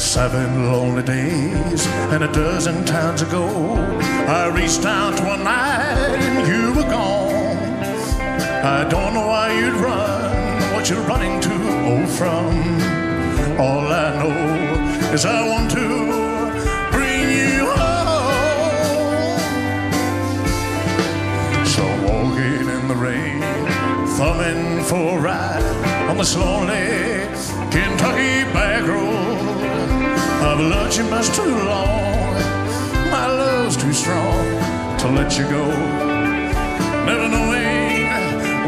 7 lonely days and a dozen times ago, I reached out one night and you were gone. I don't know why you'd run, what you're running to, oh, from. All I know is I want to bring you home. So walking in the rain, thumbing for a ride on this lonely Kentucky back road. I've loved you much too long, my love's too strong to let you go. Never knowing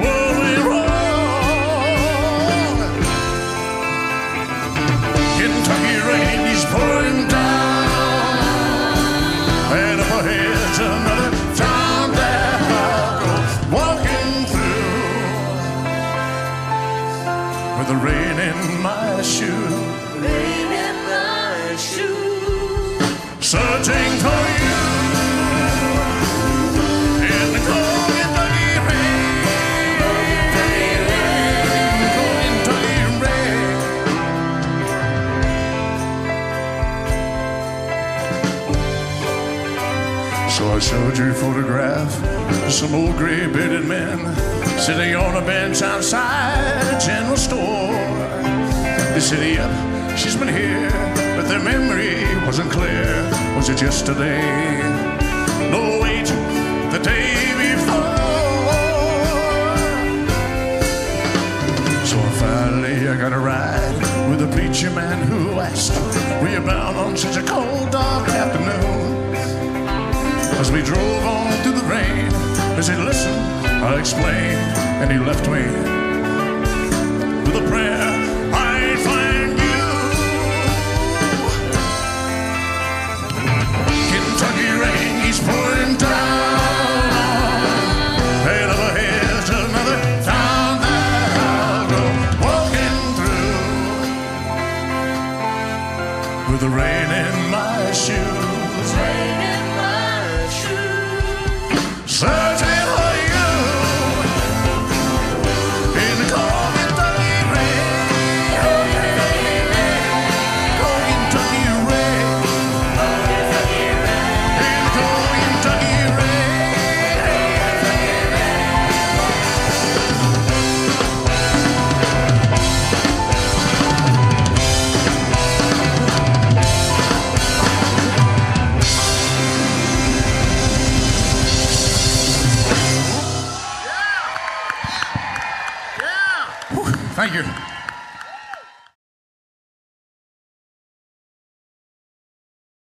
what went wrong. Kentucky rain is pouring down, and up ahead's another town that I'll go walking through with the rain in my shoe. Searching for you in the cold Kentucky rain, cold Kentucky rain. So I showed you a photograph of some old gray-bearded men sitting on a bench outside a general store. They said, yep, she's been here, but their memory wasn't clear. Was it yesterday? No, wait, the day before. So finally I got a ride with a preacher man who asked, were you bound on such a cold, dark afternoon? As we drove on through the rain, I said, listen, I'll explain. And he left me with a prayer, I'd find you. Kentucky rain keeps pouring down, and up ahead's another town that I'll go walking through with the rain in my shoes. Rain in my shoes. Searching for you in the cold Kentucky rain. Cold Kentucky rain. Cold Kentucky rain. Thank you.